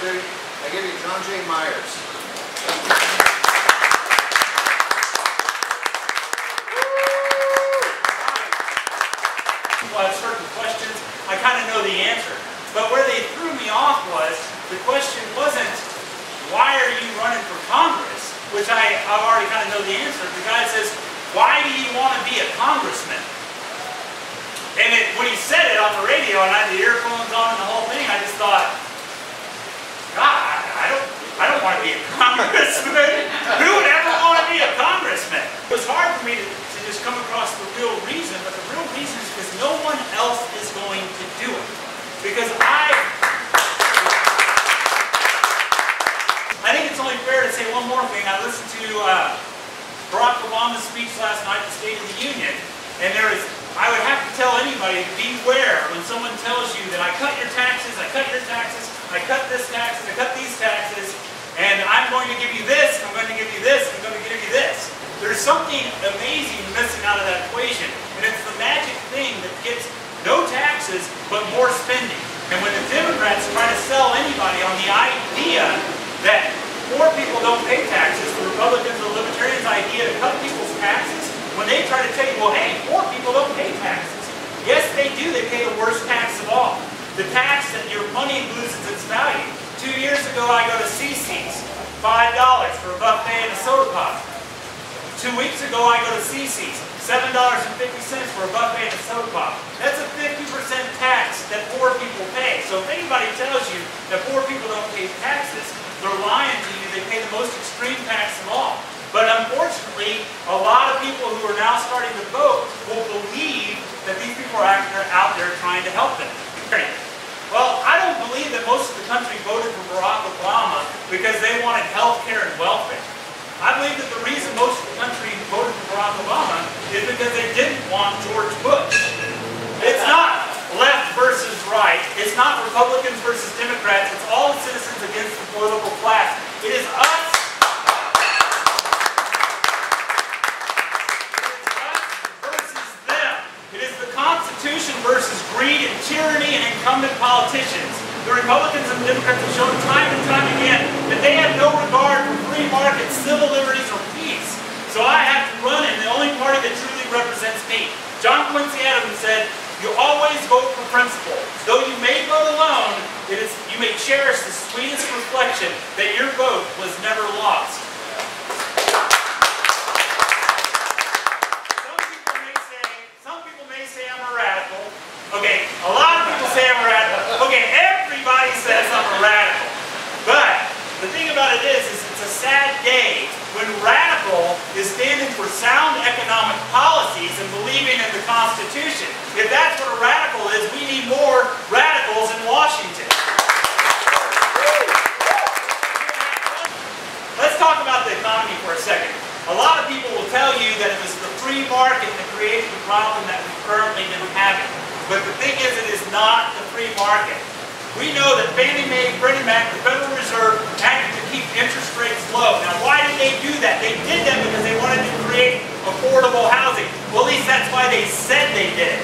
Secretary, I give you John J. Myers. Well, I have certain questions. I kind of know the answer. But where they threw me off was, the question wasn't, why are you running for Congress? Which I already kind of know the answer. The guy says, why do you want to be a congressman? And when he said it on the radio, and I had the earphones on and the whole thing, I just thought, God, I don't want to be a congressman. Who would ever want to be a congressman? It was hard for me to just come across the real reason, but the real reason is because no one else is going to do it. Because I think it's only fair to say one more thing. I listened to Barack Obama's speech last night at the State of the Union, and I would have to tell anybody to beware when someone tells you that I cut your taxes, I cut your taxes, I cut this taxes, I cut these taxes, and I'm going to give you this, I'm going to give you this, I'm going to give you this. There's something amazing missing out of that equation, and it's the magic thing that gets no taxes, but more spending. And when the Democrats try to sell anybody on the idea that poor people don't pay taxes, the Republicans and the Libertarians' idea to cut people's taxes, when they try to tell you, well, hey, poor people don't pay taxes. Yes, they do. They pay the worst tax of all. The tax that your money loses its value. 2 years ago, I go to CC's, $5 for a buffet and a soda pop. 2 weeks ago, I go to CC's, $7.50 for a buffet and a soda pop. That's a 50% tax that poor people pay. So if anybody tells you that poor people don't pay taxes, they're lying to you. They pay the most extreme tax of all. But unfortunately, a lot of people who are now starting to vote will believe that these people are out there trying to help them. Well, I don't believe that most of the country voted for Barack Obama because they wanted health care and welfare. I believe that the reason most of the country voted for Barack Obama is because they didn't want George Bush. It's not left versus right. It's not Republicans versus Democrats. It's all the citizens against the political class. It is us. Constitution versus greed and tyranny and incumbent politicians. The Republicans and the Democrats have shown time and time again that they have no regard for free markets, civil liberties, or peace. So I have to run in the only party that truly represents me. John Quincy Adams said, you always vote for principle. Though you may vote alone, you may cherish the sweetest reflection that your vote was never lost. Okay, a lot of people say I'm a radical. Okay, everybody says I'm a radical. But the thing about it is it's a sad day when radical is standing for sound economic policies and believing in the Constitution. If that's what a radical is, we need more radicals in Washington. Let's talk about the economy for a second. A lot of people will tell you that it was the free market that created the problem that we've currently been having. But the thing is, it is not the free market. We know that Fannie Mae, Freddie Mac, the Federal Reserve acted to keep interest rates low. Now, why did they do that? They did that because they wanted to create affordable housing. Well, at least that's why they said they did it.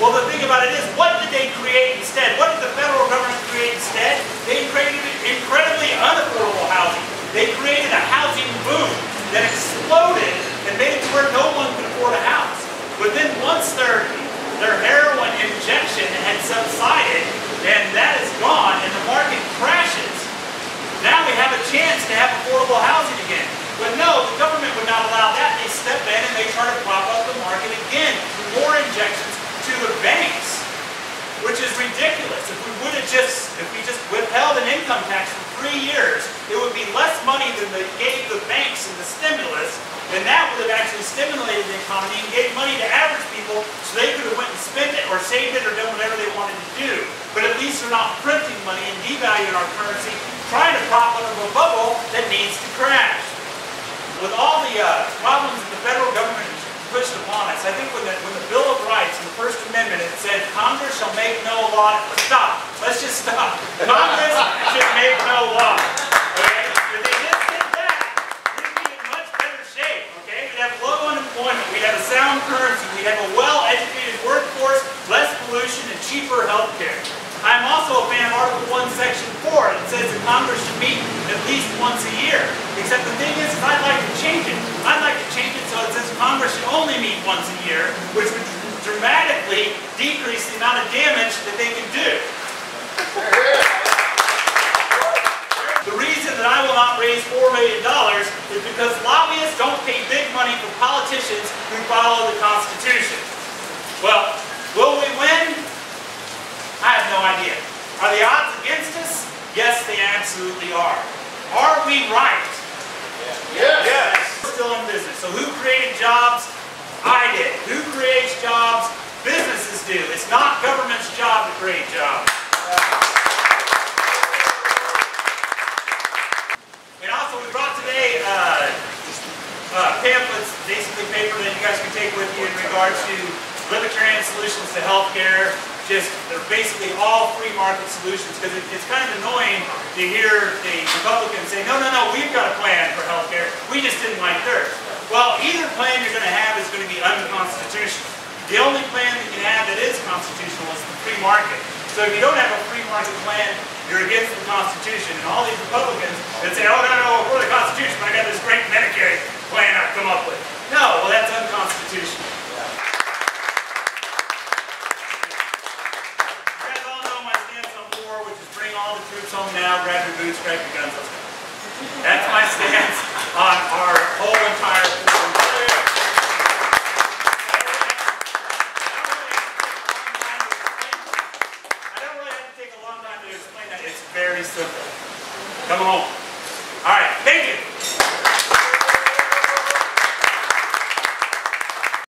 Well, the thing about it is, what did they create instead? What did the federal government create instead? They created incredibly unaffordable housing. They created a housing boom that exploded and made it to where no one could afford a house. But then once their heroin injection had subsided, and that is gone, and the market crashes, now we have a chance to have affordable housing again. But no, the government would not allow that. They step in and they try to prop up the market again through more injections to the banks, which is ridiculous. If we just withheld an income tax for 3 years, it would be less money than they gave the banks in the stimulus. And that would have actually stimulated the economy and gave money to average people so they could have went and spent it or saved it or done whatever they wanted to do. But at least they're not printing money and devaluing our currency, trying to prop up a bubble that needs to crash. With all the problems that the federal government pushed upon us, I think when the Bill of Rights in the First Amendment, it said, Congress shall make no law. Stop. Let's just stop. Congress should make no law. Okay? If they just did that, we'd be in much better shape. Okay? We'd have low unemployment. We'd have a sound currency. We'd have a well-educated workforce, less pollution, and cheaper health care. I'm also a fan of Article 1, Section 4. It says the Congress should meet at least once a year. Except the thing is I'd like to change it. I'd like to change it so it says Congress should only meet once a year, which would dramatically decrease the amount of damage that they can do. The reason that I will not raise $4 million is because lobbyists don't pay big money for politicians who follow the Constitution. Well, will we win? I have no idea. Are the odds against us? Yes, they absolutely are. Are we right? Yes. Yes. We're still in business. So who created jobs? I did. Who creates jobs? Businesses do. It's not government's job to create jobs. And also we brought today pamphlets, basically paper that you guys can take with you in regards to libertarian solutions to healthcare. They're basically all free market solutions, because it's kind of annoying to hear the Republicans say, no, we've got a plan for healthcare. We just didn't like theirs. Well, either plan you're going to have is going to be unconstitutional. The only plan that you can have that is constitutional is the free market. So if you don't have a free market plan, you're against the Constitution. And all these Republicans that say, oh, no, we're for the Constitution, but I got this great Medicare plan I've come up with. No, well, that's unconstitutional. You guys all know my stance on war, which is bring all the troops home now, grab your boots, grab your guns, let's go. That's my stance on our whole entire war. I don't really have to take a long time to explain that. It's very simple. Come on.